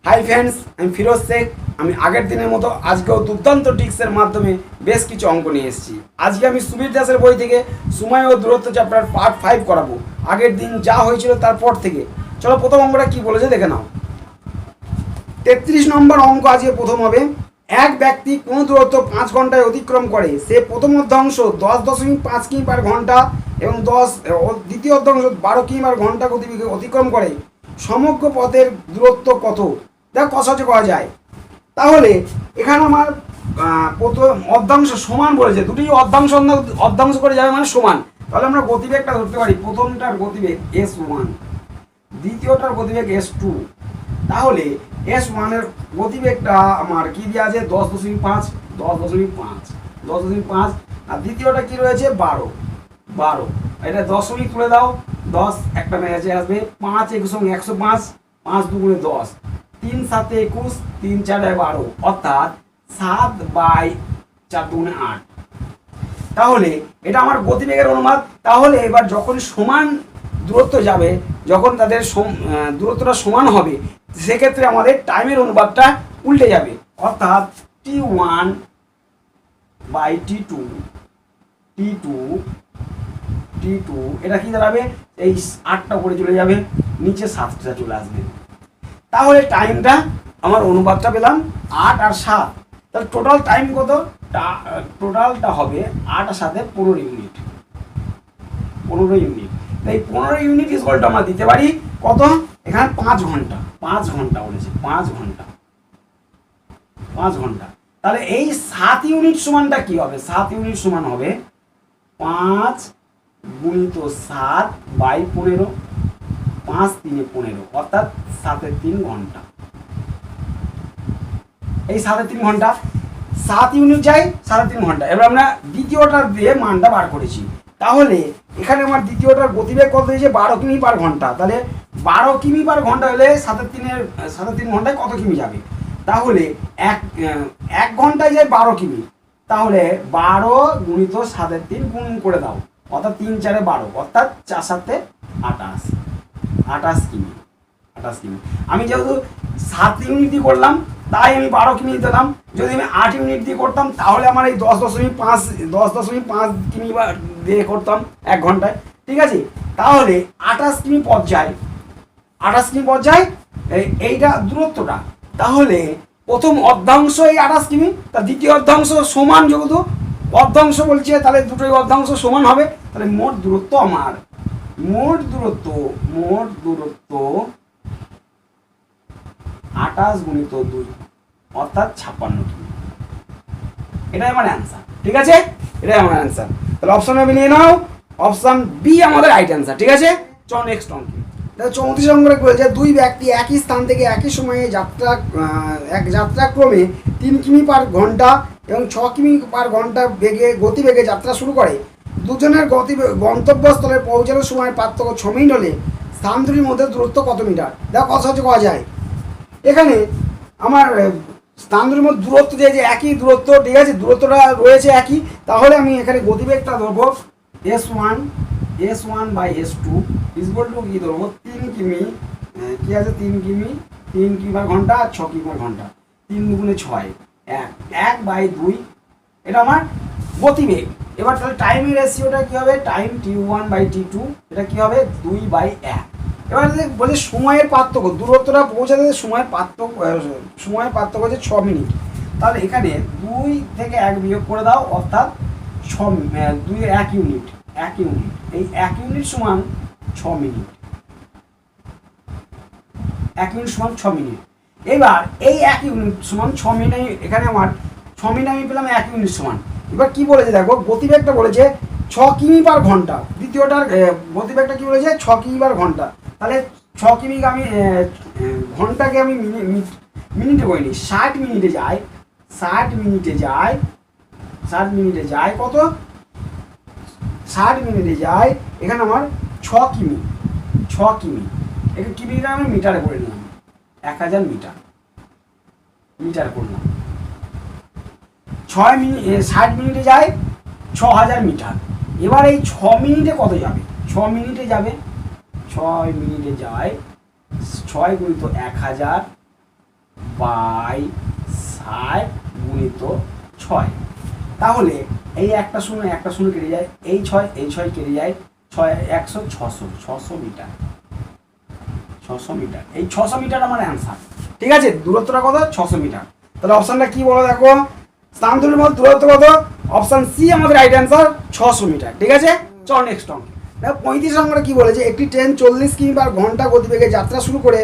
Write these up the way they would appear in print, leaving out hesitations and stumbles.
Hi friends, আমি ফিরোজ শেখ। আমি আগের দিনের মতো আজকেও দুর্দান্ত টিক্সের মাধ্যমে বেশ কিছু অঙ্ক নিয়ে এসেছি। আজকে আমি সুবীর দাসের বই থেকে সময় ও দূরত্ব চ্যাপ্টার পার্ট 5 করাবো, আগের দিন যা হয়েছিল তারপর থেকে। চলো প্রথম অঙ্কটা কি বলেছে দেখে নাও। 33 নম্বর অঙ্ক আজকে প্রথম হবে। এক ব্যক্তি কোন দূরত্ব 5 ঘন্টায় অতিক্রম করে, সে প্রথম অর্ধাংশ 10.5 কিমি পার ঘন্টা এবং দ্বিতীয় অর্ধাংশ 12 কিমি পার ঘন্টা গতিবেগে অতিক্রম করে। সমগ্র পথের দূরত্ব কত? দেখ কত সহজে করা যায়। তাহলে এখানে আমার প্রথম অর্ধাংশ সমান বলেছে, দুটি অর্ধাংশ করে যাবে মানে সমান। তাহলে আমরা গতিবেগটা ধরতে পারি, প্রথমটার গতিবেগ S1, দ্বিতীয়টার গতিবেগ S2। তাহলে S1 এর গতিবেগটা আমার কি দেওয়া আছে 10.5, আর দ্বিতীয়টা কি রয়েছে 12। এটা দশমিক তুলে দাও, 10 একটা ম্যাচে আসবে, 5 1 সঙ্গে 105, 5 2 10, 3 7 21, 3 4 12, অর্থাৎ 7/4 2 8। তাহলে এটা আমার গতিবেগের অনুপাত। তাহলে এবার যখন সমান দূরত্ব যাবে, যখন তাদের দূরত্বটা সমান হবে, সেক্ষেত্রে আমাদের টাইমের অনুপাতটা উল্টে যাবে, অর্থাৎ T1/T2 এটা কি দাঁড়াবে, এই 8টা উপরে চলে যাবে, নিচে 7টা চলে আসবে। তাহলে টাইমটা আমার অনুপাতটা পেলাম 8 আর 7। তাহলে টোটাল টাইম কত? টোটালটা হবে 8 আর 7 15 ইউনিট। তাই 15 ইউনিট ইকুয়ালটা আমরা দিতে পারি কত? এখানে 5 ঘন্টা বলেছে, 5 ঘন্টা। তাহলে এই 7 ইউনিট সমানটা কি হবে? 7 ইউনিট সমান হবে 5 × 7/15, 5 3 15, অর্থাৎ 7 3 ঘন্টা। এই 7 3 ঘন্টা, 7 ইউনিট যাই 3 ঘন্টা। এবার আমরা দ্বিতীয়টার দিয়ে মানটা বার করেছি। তাহলে এখানে আমার দ্বিতীয়টার গতিবেগ কত হয়েছে? 12 কিমি পার ঘন্টা। তাহলে 12 কিমি পার ঘন্টা হলে 7 3 ঘন্টায় কত কিমি যাবে? তাহলে এক ঘন্টায় যায় 12 কিমি। তাহলে 12 × 7 3 গুণ করে দাও, অর্থাৎ 3 4 12, অর্থাৎ 4 7 28 কিমি। আমি যেহেতু 7 ইউনিট দিয়ে করলাম তাই আমি 12 কিমি দিলাম। যদি আমি 8 ইউনিট দিয়ে করতাম তাহলে আমার এই 10.5 কিমি দিয়ে করতাম 1 ঘন্টায়। ঠিক আছে, তাহলে 28 কিমি পথ যায় এইটা দূরত্বটা। তাহলে প্রথম অর্ধাংশ এই 28 কিমি, তার দ্বিতীয় অর্ধাংশ সমান, যেহেতু অর্ধাংশ বলছে তাহলে দুটোই অর্ধাংশ সমান হবে। তাহলে মোট দূরত্ব 28 × 2, অর্থাৎ 56 কিমি। এটাই আমার অ্যান্সার। ঠিক আছে, এটাই আমার অ্যান্সার। তাহলে অপশনে মিলিয়ে নাও, অপশন বি আমাদের রাইট অ্যান্সার। ঠিক আছে, চল নেক্সট অঙ্কে। 34 নম্বরে বলেছে দুই ব্যক্তি একই স্থান থেকে একই সময়ে যাত্রাক্রমে 3 কিমি পার ঘন্টা এবং 6 কিমি পার ঘন্টা গতিবেগে যাত্রা শুরু করে। দুজনের গন্তব্যস্থলে পৌঁছানোর সময় পার্থক্য 6 মিনিট হলে স্থান দুটির মধ্যে দূরত্ব কত মিটার? দেখো কত সহজে করা যায়। এখানে আমার স্থান দুটির মধ্যে দূরত্ব যে একই দূরত্ব, ঠিক আছে, দূরত্বটা রয়েছে একই। তাহলে আমি এখানে গতিবেগটা ধরবো S1/S2 ইকুয়াল টু কি ধরবো 3 কিমি, কি আছে 3 কিমি পার ঘন্টা আর 6 কিমি পার ঘন্টা, 3 2 6, 1/2। এটা আমার গতিবেগ। এবার তাহলে টাইমের রেশিওটা কি হবে? টাইম T1/T2, এটা কি হবে 2/1। এবার বলে সময়ের পার্থক্য, দূরত্বটা পৌঁছাতে সময়ের পার্থক্য হচ্ছে 6 মিনিট। তাহলে এখানে 2 থেকে 1 বিয়োগ করে দাও, অর্থাৎ 2 1 ইউনিট। এই 1 ইউনিট সমান 6 মিনিট। 1 ইউনিট সমান 6 মিনিট। এবার এই 1 ইউনিট সমান 6 মিনিট, এখানে আমার 6 মিনিট আমি পেলাম 1 ইউনিট সমান। এবার কি বলেছে দেখো, গতিবেগটা বলেছে 6 কিমি পার ঘন্টা। দ্বিতীয়টার গতিবেগটা কি বলেছে? 6 কিমি পার ঘন্টা। তাহলে 6 কিমি আমি ঘন্টাকে আমি মিনিটে করিনি, 60 মিনিটে যায় কত? 60 মিনিটে যায় এখানে আমার 6 কিমি। এখানে কিমিটা আমি মিটারে করে নিলাম, 1000 মিটার করলাম। 60 মিনিটে যায় 6000 মিটার। এবার এই 6 মিনিটে কত যাবে? 6 মিনিটে যায় 6 × 1000 বাই 60 গুণিত 6। তাহলে এই একটা শূন্য কেটে যায়, এই 6 কেটে যায়, 100 600 মিটার, 600 মিটার। এই 600 মিটার আমার অ্যান্সার। ঠিক আছে, দূরত্বটা কত? 600 মিটার। তাহলে অপশনটা কি বলো দেখো, স্থান দুটির মধ্যে দূরত্ব কত? অপশন সি আমাদের রাইট অ্যান্সার, 600 মিটার। ঠিক আছে, চল নেক্সট অঙ্ক। দেখো 35 নম্বরে কি বলেছে, একটি ট্রেন 40 কিমি পার ঘন্টা গতিবেগে যাত্রা শুরু করে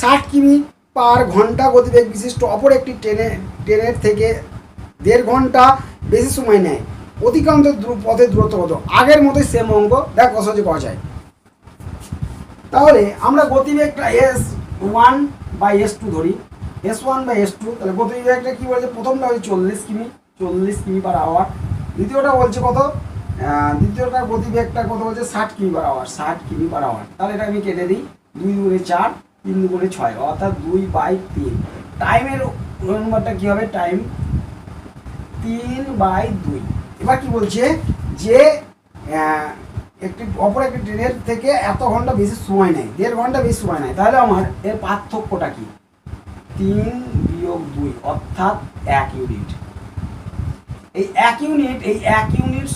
60 কিমি পার ঘন্টা গতিবেগ বিশিষ্ট অপর একটি ট্রেনের থেকে 1.5 ঘন্টা বেশি সময় নেয়। অতিক্রান্ত পথের দূরত্ব কত? আগের মতোই সেম অঙ্ক, দেখ কত সহজে পাওয়া যায়। তাহলে আমরা গতিবেগটা S1 বাই S2 ধরি, S1 বাই S2। তাহলে গতিবেগটা কি বলছে, প্রথমটা হচ্ছে 40 কিমি পার আওয়ার, দ্বিতীয়টা বলছে কত, দ্বিতীয়টার গতিবেগটা কত বলছে, 60 কিমি পার আওয়ার, 60 কিমি পার আওয়ার। তাহলে এটা আমি কেটে দিই, 2 দুগুণে 4, 3 দুগুণে 6, অর্থাৎ 2/3। টাইমের নম্বরটা কী হবে, টাইম 3/2। এবার কি বলছে যে অপর একটি ট্রেনের থেকে এত ঘন্টা বেশি সময় নেয়, 1.5 ঘন্টা বেশি সময় নেয়। তাহলে আমার এর পার্থক্যটা কি, 3 বিয়োগ 2 অর্থাৎ 1 ইউনিট। এই 1 ইউনিট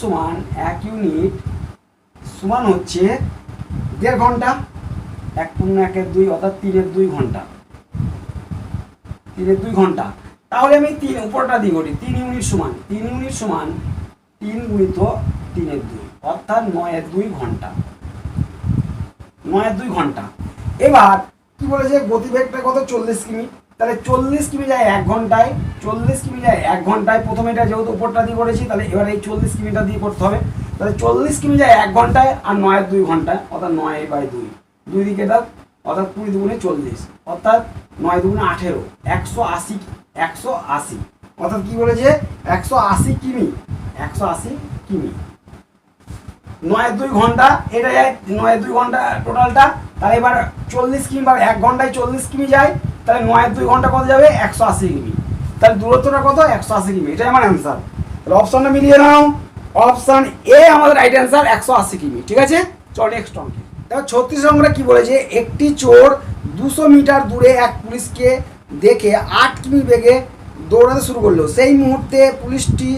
সমান হচ্ছে 1.5 ঘন্টা, 1 × 1 = 2 অর্থাৎ 3/2 ঘন্টা, 3/2 ঘন্টা। তাহলে আমি 3 উপরটা দিয়ে করি, 3 ইউনিট সমান 3 গুণিত 3/2 অর্থাৎ 9/2 ঘন্টা, 9/2 ঘন্টা। এবার কি বলেছে, গতিবেগটা কত, 40 কিমি। তাহলে 40 কিমি যায় 1 ঘন্টায়, 40 কিমি যায় 1 ঘন্টায়। প্রথমে এটা যেহেতু উপরটা দিয়ে করেছি, তাহলে এবার এই 40 কিমিটা দিয়ে করতে হবে। তাহলে 40 কিমি যায় 1 ঘন্টায় আর 9/2 ঘন্টায়, অর্থাৎ 9/2, 2 দিকে দাও, অর্থাৎ 20 দুগুণে 40, অর্থাৎ 9 দুগুণে 18, 180, অর্থাৎ কি বলেছে, 180 কিমি, 180 কিমি। 9/2 ঘন্টা, এটা যায় 9/2 ঘন্টা টোটালটা। তাহলে এবার 40 কিমি বা 1 ঘন্টায় 40 কিমি যায়, তাহলে 9/2 ঘন্টা কত যাবে, 180 কিমি। তাহলে দূরত্বটা কত, 180 কিমি। এটাই আমার অ্যান্সার। তাহলে অপশনটা মিলিয়ে নাও, অপশন এ আমাদের রাইট অ্যান্সার, 180 কিমি। ঠিক আছে, চল নেক্সট অঙ্কে। দেখো 36 নম্বরে কি বলেছে, একটি চোর 200 মিটার দূরে এক পুলিশকে দেখে 8 কিমি বেগে দৌড়াতে শুরু করলো। সেই মুহূর্তে পুলিশটি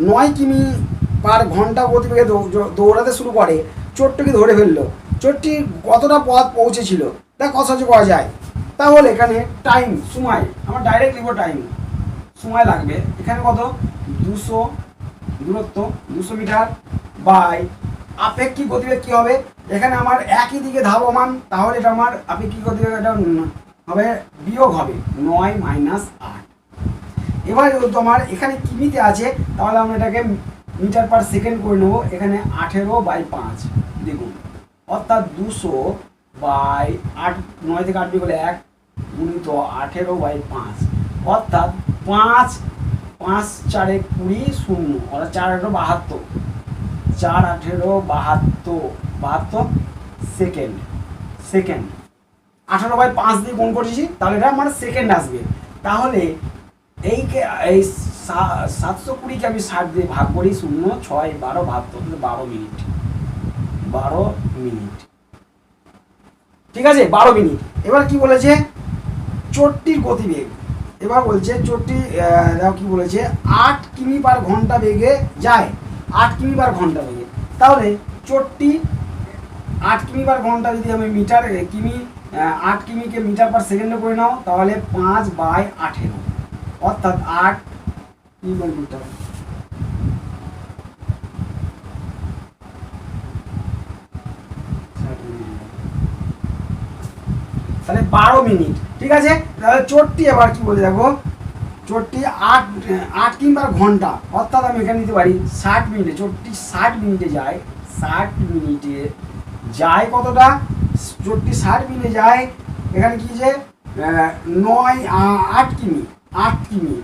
9 কিমি পার ঘন্টা গতিবেগে দৌড়াতে শুরু করে। চোরটিকে ধরে ফেললো। চোরটি কতটা পথ পৌঁছেছিল, তা কত সহজে পাওয়া যায়। তাহলে এখানে টাইম, সময়, আমরা ডাইরেক্ট লিখবো টাইম, সময় লাগবে। এখানে কত, 200 দূরত্ব, 200 মিটার বাই আপেক্ষিক গতিবেগ কী হবে, এখানে আমার একই দিকে ধাবমান, তাহলে এটা আমার আপেক্ষিক গতিবেগ এটা হবে বিয়োগ হবে 9 - 8। এবার যেহেতু আমার এখানে কিমিতে আছে, তাহলে আমরা এটাকে মিটার পার সেকেন্ড করে নেবো। এখানে 18/5 দেখুন, অর্থাৎ 200/8, 9 থেকে 8 বিয়োগ 1 গুণিত 18/5, অর্থাৎ 5 5 4 20 0, অর্থাৎ 4 × 8 = 4 72 সেকেন্ড। 18/5 দিয়ে গুণ করেছি, তাহলে এটা আমার সেকেন্ড আসবে। তাহলে এই 720কে আমি 60 দিয়ে ভাগ করি, 0 6 12 72, 12 মিনিট, 12 মিনিট। ঠিক আছে, 12 মিনিট। এবার কি বলেছে, চোরটির গতিবেগ। এবার বলছে চোরটি দেখো কি বলেছে, 8 কিমি পার ঘন্টা বেগে যায়, 8 কিমি পার ঘন্টা বেগে। তাহলে চোরটি 8 কিমি পার ঘন্টা যদি আমি মিটার কিমি 8 কিমিকে মিটার পার সেকেন্ডে করে নাও, তাহলে 5/18, অর্থাৎ 8 মিটার। তাহলে 12 মিনিট। ঠিক আছে, তাহলে চোরটি এবার কি বলে দেখো, চোরটি 8 কিংবা ঘন্টা, অর্থাৎ আমি এখানে নিতে পারি 60 মিনিটে। চোরটি 60 মিনিটে যায়, 60 মিনিটে যায় কতটা, চোরটি 60 মিনিটে যায়, এখানে কি যে 8 কিমি, 8 কিমি।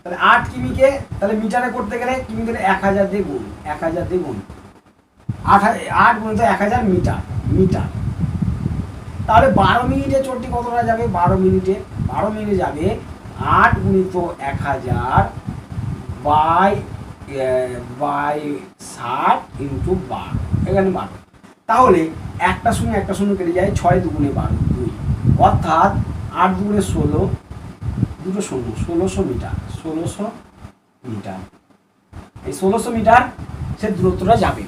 তাহলে 8 কিমিকে তাহলে মিটারে করতে গেলে কিমি গেলে 1000 দিয়ে গুণ, 1000 দিয়ে গুণ, 8 গুণিত 1000 মিটার। তাহলে 12 মিনিটে চোরটি কতটা যাবে, 12 মিনিটে যাবে 8 গুণিত 1000 বাই 60 ইন্টু 12, এখানে 12। তাহলে একটা শূন্য কেটে যায়, 6 দুগুণে 12, 2, অর্থাৎ 8 দুগুণে 16, দুটো শূন্য, 1600 মিটার, 1600 মিটার। এই 1600 মিটার সে দূরত্বটা যাবে।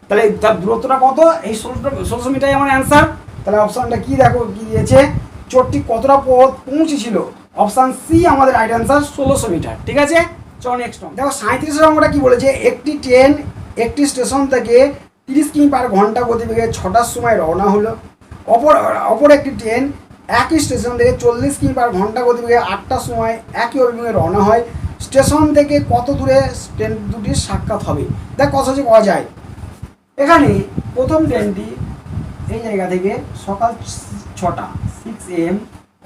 তাহলে তার দূরত্বটা কত? এই 1600 মিটারই আমার অ্যান্সার। তাহলে অপশানটা কি দেখো কি দিয়েছে, চোরটি কতটা পথ পৌঁছেছিল? অপশান সি আমাদের রাইট অ্যান্সার, 1600 মিটার। ঠিক আছে, চলো নেক্সট দেখো 37 অঙ্কটা কি বলেছে, একটি ট্রেন একটি স্টেশন থেকে 30 কিমি পার ঘন্টা গতিবেগে 6টার সময় রওনা হলো। অপর একটি ট্রেন একই স্টেশন থেকে 40 কিমি পার ঘন্টা গতিবেগে 8টার সময় একই অভিমুখে রওনা হয়। স্টেশন থেকে কত দূরে ট্রেন দুটির সাক্ষাৎ হবে? দেখ কত সহজে পাওয়া যায়। এখানে প্রথম ট্রেনটি এই জায়গা থেকে সকাল 6টা 6 AM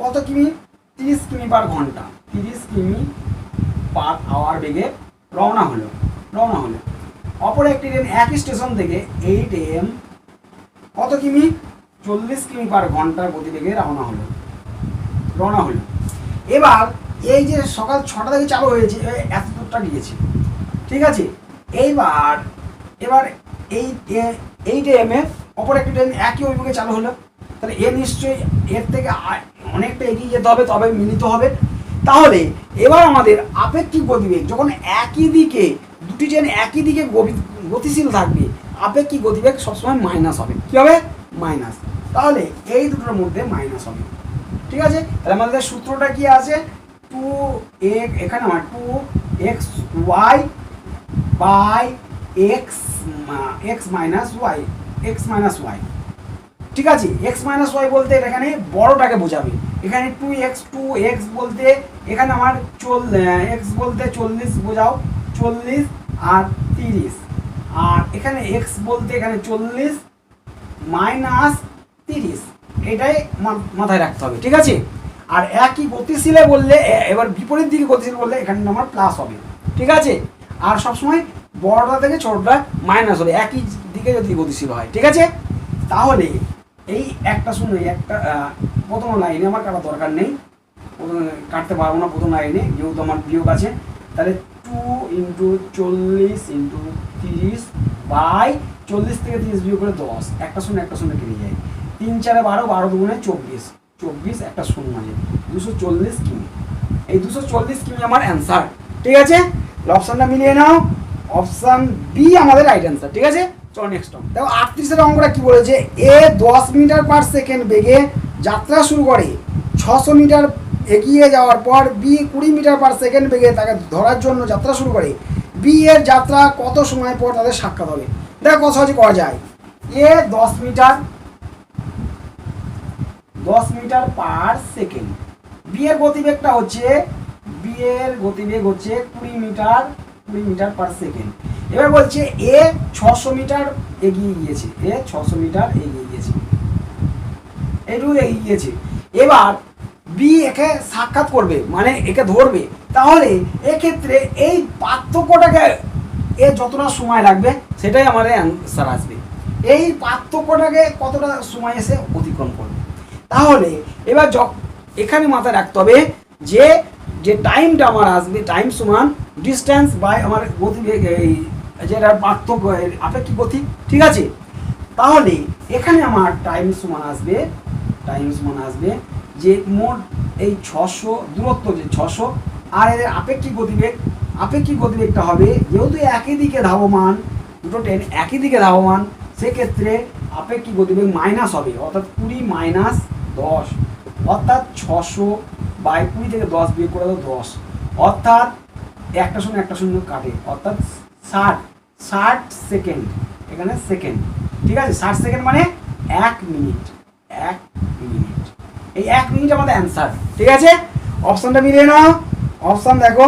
কত কিমি? 30 কিমি পার ঘন্টা, 30 কিমি পার আওয়ার বেগে রওনা হলো। অপর একটি ট্রেন একই স্টেশন থেকে 8 AM কত কিমি? 40 কিমি পার ঘন্টার গতিবেগে রওনা হলো। এবার এই যে সকাল 6টা থেকে চালু হয়েছে, এত দূরটা গিয়েছে। ঠিক আছে, এবার এই টাইমে অপর একটি ট্রেন একই অভিমুখে চালু হলো। তাহলে নিশ্চয়ই এর থেকে অনেকটা এগিয়ে যেতে হবে, তবে মিলিত হবে। তাহলে এবার আমাদের আপেক্ষিক গতিবেগ, যখন একই দিকে দুটি ট্রেন একই দিকে গতিশীল থাকবে, আপেক্ষিক গতিবেগ সবসময় মাইনাস হবে। কী হবে? মাইনাস। তাহলে এই দুটোর মধ্যে মাইনাস হবে। ঠিক আছে, তাহলে আমাদের সূত্রটা কি আছে? 2x, এখানে আমার 2xy by x minus y। ঠিক আছে, x মাইনাস y বলতে এখানে বড়টাকে বোঝাবে। এখানে 2x বলতে এখানে আমার x বলতে 40 বোঝাও, 40 আর 30, আর এখানে x বলতে এখানে 40 মাইনাস 30, এটাই মাথায় রাখতে হবে। ঠিক আছে, আর একই গতিশীলে বললে, এবার বিপরীত দিকে গতিশীল বললে এখানে আমার প্লাস হবে। ঠিক আছে, আর সবসময় বড়টা থেকে ছোটটা মাইনাস হবে একই দিকে যদি গতিশীল হয়। ঠিক আছে, তাহলে এই একটা শূন্য, একটা প্রথম লাইনে আমার কাটা দরকার নেই, কাটতে পারবো না প্রথম লাইনে, যেহেতু আমার বিয়োগ আছে। তাহলে 2 × 40 × 30 বাই 40 থেকে 30 বিয়োগ করে 10, একটা শূন্য কেটে যায়। 3 4 12, 12 2 24, একটা শূন্য আছে, 240 কিমি। এই 240 কিমি আমার অ্যান্সার। ঠিক আছে, অপশানটা মিলিয়ে নাও, অপশান বি আমাদের রাইট অ্যান্সার। ঠিক আছে, চলো নেক্সট দেখো 38 অঙ্কটা কি বলেছে, এ 10 মিটার পার সেকেন্ড বেগে যাত্রা শুরু করে, 600 মিটার এগিয়ে যাওয়ার পর বি 20 মিটার পার সেকেন্ড বেগে তাকে ধরার জন্য যাত্রা শুরু করে। বি এর যাত্রা কত সময় পর তাদের সাক্ষাৎ হবে? দেখো কত সহজে করা যায়। এ 10 মিটার পার সেকেন্ড, বি এর গতিবেগটা হচ্ছে 20 মিটার পার সেকেন্ড। এবার বলছে এ 600 মিটার এগিয়ে গিয়েছে, এইটুকু এগিয়ে গিয়েছে। এবার বি একে সাক্ষাৎ করবে, মানে একে ধরবে। তাহলে এক্ষেত্রে এই পার্থক্যটাকে যতটা সময় লাগবে সেটাই আমাদের অ্যান্সার আসবে। এই পার্থক্যটাকে কতটা সময় এসে অতিক্রম করবে। তাহলে এবার এখানে মাথায় রাখতে হবে যে টাইমটা আমার আসবে, টাইম সমান ডিস্টেন্স বাই আমার গতিবেগ, এই যেটা পার্থক্য আপেক্ষিক গতি। ঠিক আছে, তাহলে এখানে আমার টাইম সমান আসবে যে মোট এই 600 দূরত্ব, যে 600, আর এদের আপেক্ষিক গতিবেগটা হবে, যেহেতু একই দিকে ধাবমান, দুটো ট্রেন একই দিকে ধাবমান, সেক্ষেত্রে আপেক্ষিক গতিবেগ মাইনাস হবে, অর্থাৎ 20 মাইনাস 10, অর্থাৎ 600 বাই 20 থেকে 10 বিয়োগ করে দাও 10, অর্থাৎ একটা শূন্য কাটে, অর্থাৎ 60 সেকেন্ড, এখানে সেকেন্ড। ঠিক আছে, 60 সেকেন্ড মানে 1 মিনিট। এই 1 মিনিট আমাদের অ্যান্সার। ঠিক আছে, অপশানটা মিলিয়ে নাও। অপশান দেখো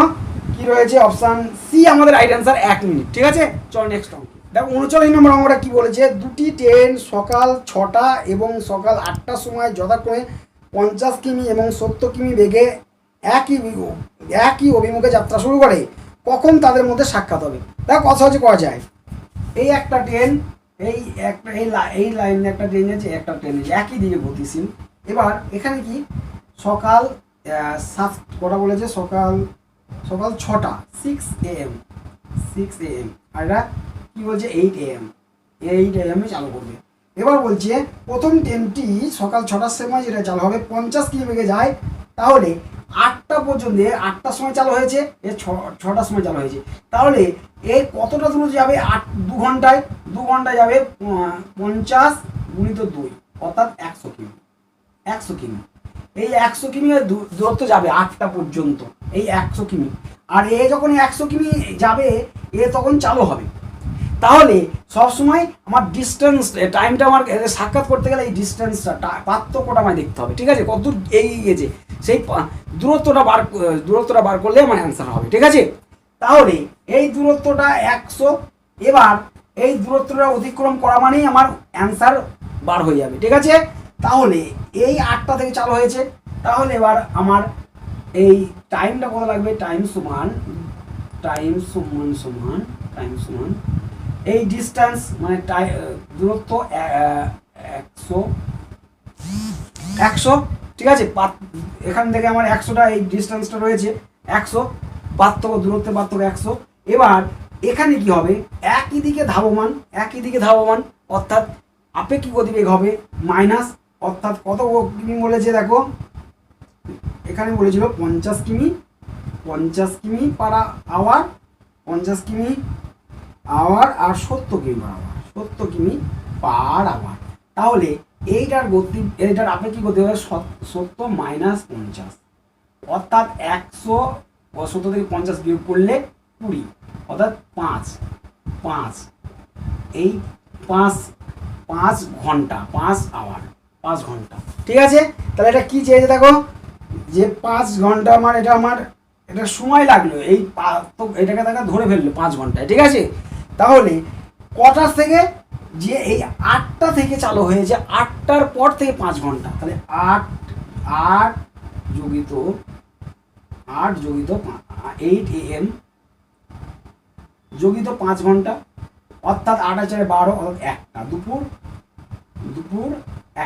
কি রয়েছে, অপশান সি আমাদের রাইট অ্যান্সার, 1 মিনিট। ঠিক আছে, চলো নেক্সট অঙ্ক দেখো 39 নম্বর অঙ্কটা কি বলেছে, দুটি ট্রেন সকাল 6টা এবং সকাল 8টার সময় যথাক্রমে 50 কিমি এবং 70 কিমি বেগে একই অভিমুখে যাত্রা শুরু করে, কখন তাদের মধ্যে সাক্ষাৎ হবে? দেখো কত সহজে করা যায়। এই একটা ট্রেন, এই লাইনে একটা ট্রেন আছে, একই দিকে গতিশীল। এবার এখানে কি সকাল 7 কটা বলেছে, সকাল 6টা 6 AM, আর এটা কি বলছে 8 AM চালু করবে। এবার বলছে প্রথম ট্রেনটি সকাল 6টার সময় যেটা চালু হবে 50 কিমি বেগে যায়, তাহলে 8টা পর্যন্ত, 8টার সময় চালু হয়েছে, এ 6টার সময় চালু হয়েছে, তাহলে এ কতটা দূর যাবে? 2 ঘন্টায়, 2 ঘন্টায় যাবে 50 গুণিত 2 অর্থাৎ 100 কিমি। 100 কিমি, এই 100 কিমি দূরত্ব যাবে 8টা পর্যন্ত, এই 100 কিমি। আর এ যখন 100 কিমি যাবে, এ তখন চালু হবে। তাহলে সবসময় আমার ডিস্টেন্স, টাইমটা আমার সাক্ষাৎ করতে গেলে এই ডিস্টেন্সটা, পার্থক্যটা আমায় দেখতে হবে, ঠিক আছে? কতদূর এগিয়ে গেছে সেই দূরত্বটা বার করলে আমার অ্যান্সার হবে, ঠিক আছে? তাহলে এই দূরত্বটা 100, এবার এই দূরত্বটা অতিক্রম করা মানেই আমার অ্যান্সার বার হয়ে যাবে, ঠিক আছে? তাহলে এই 8টা থেকে চালু হয়েছে, তাহলে এবার আমার এই টাইমটা কত লাগবে? টাইম সমান এই ডিস্টেন্স মানে দূরত্ব 100, ঠিক আছে? এখান থেকে আমার 100টা এই ডিস্টেন্সটা রয়েছে 100, দূরত্বের পার্থক্য 100। এবার এখানে কি হবে? একই দিকে ধাবমান, অর্থাৎ আপেক্ষিক গতিবেগ হবে মাইনাস, অর্থাৎ কত কিমি বলেছে দেখো, এখানে বলেছিল 50 কিমি পার আওয়ার, 50 কিমি আওয়ার, আর 70 কিমি পার আওয়ার। তাহলে এইটার আপেক্ষিক গতি হবে 70 মাইনাস 50, অর্থাৎ 170 থেকে 50 বিয়োগ করলে 20, অর্থাৎ 5 এই 5 ঘন্টা, 5 আওয়ার, 5 ঘন্টা, ঠিক আছে? তাহলে এটা কি চেয়েছে দেখো, যে 5 ঘন্টা এটা সময় লাগলো, এটাকে দেখা ধরে ফেললো 5 ঘন্টায়, ঠিক আছে? তাহলে কটার থেকে, যে এই 8টা থেকে চালু হয়েছে, 8টার পর থেকে 5 ঘন্টা, তাহলে 8 যোগিত 8 AM যোগিত 5 ঘন্টা, অর্থাৎ 8 আর 4 12, অর্থাৎ 1টা, দুপুর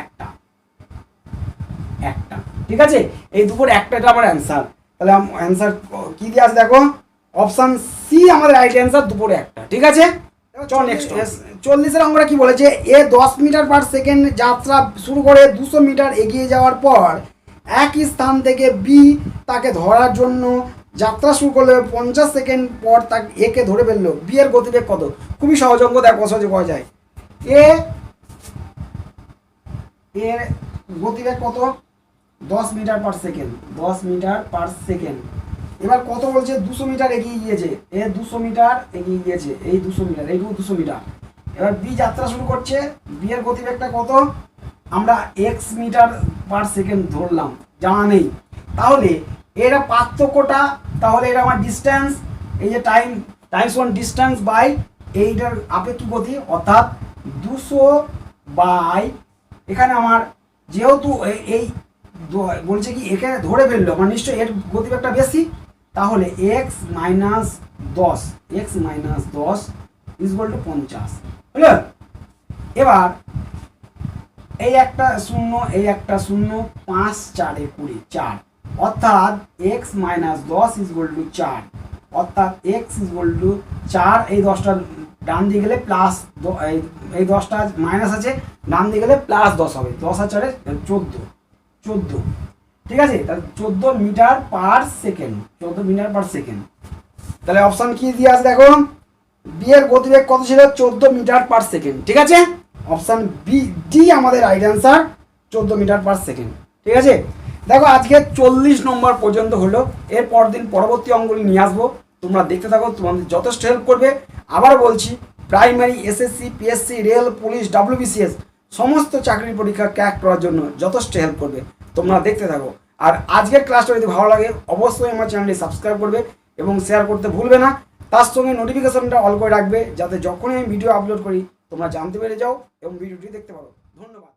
1টা, ঠিক আছে? এই দুপুর 1টা আমার অ্যান্সার। তাহলে অ্যান্সার কি দিয়ে আছে দেখো, অপশন সি আমাদের রাইট অ্যান্সার, দুপুর 1টা, ঠিক আছে? চল নেক্সট 40 অঙ্কটা কি বলেছে, এ 10 মিটার পার সেকেন্ড যাত্রা শুরু করে 200 মিটার এগিয়ে যাওয়ার পর একই স্থান থেকে বি তাকে ধরার জন্য যাত্রা শুরু করলে 50 সেকেন্ড পর তাকে একে ধরে ফেললো, বি এর গতিবেগ কত? খুবই সহজ অঙ্ক, দেখো সহজে পাওয়া যায়। এর গতিবেগ কত? 10 মিটার পার সেকেন্ড। এবার কত বলছে? 200 মিটার এগিয়ে গিয়েছে, 200 মিটার এগিয়ে গিয়েছে, এই 200 মিটার, এইটুকু 200 মিটার। এবার বি যাত্রা শুরু করছে, বি এর গতিবেগটা কত? আমরা এক্স মিটার পার সেকেন্ড ধরলাম, জানা নেই। তাহলে এর পার্থক্যটা, তাহলে এটা আমার ডিস্টেন্স, এই যে টাইমস ওয়ান ডিস্টেন্স বাই এইটার আপেক্ষিক গতি, অর্থাৎ 200 বাই, এখানে আমার যেহেতু এই বলছে কি একে ধরে ফেললো, মানে নিশ্চয়ই এর গতিবেগটা বেশি, তাহলে এক্স মাইনাস 10 ইকুয়াল টু 50, বুঝলো? এবার এই একটা শূন্য, এই একটা শূন্য, 5 4 20, 4, অর্থাৎ এক্স মাইনাস 10 ইকুয়াল টু 4, অর্থাৎ এক্স ইকুয়াল টু 4, এই 10টা ডান দিয়ে গেলে প্লাস, এই 10টা মাইনাস আছে, ডান দিয়ে গেলে প্লাস 10 হবে, 10 আর 4 14, ঠিক আছে? তাহলে 14 মিটার পার সেকেন্ড, তাহলে অপশন কি দিয়ে আছে দেখো, বি এর গতিবেগ কত ছিল? 14 মিটার পার সেকেন্ড, ঠিক আছে? অপশন ডি আমাদের right answer, 14 metre per second, ঠিক আছে? দেখো আজকে 40 নম্বর পর্যন্ত হলো, এর দিন পরবর্তী অঙ্কগুলি নিয়ে আসবো, তোমরা দেখতে থাকো, তোমাদের যথেষ্ট হেল্প করবে। আবার বলছি, primary, SSC, PSC, rail, police, WBCS সমস্ত চাকরির পরীক্ষা ক্র্যাক করার জন্য যথেষ্ট হেল্প করবে, তোমরা দেখতে থাকো। আর আজকের ক্লাসটা যদি ভালো লাগে অবশ্যই আমার চ্যানেলটি সাবস্ক্রাইব করবে এবং শেয়ার করতে ভুলবে না, তার সঙ্গে নোটিফিকেশনটা অল করে রাখবে, যাতে যখনই আমি ভিডিও আপলোড করি তোমরা জানতে পেরে যাও এবং ভিডিওটি দেখতে পারো। ধন্যবাদ।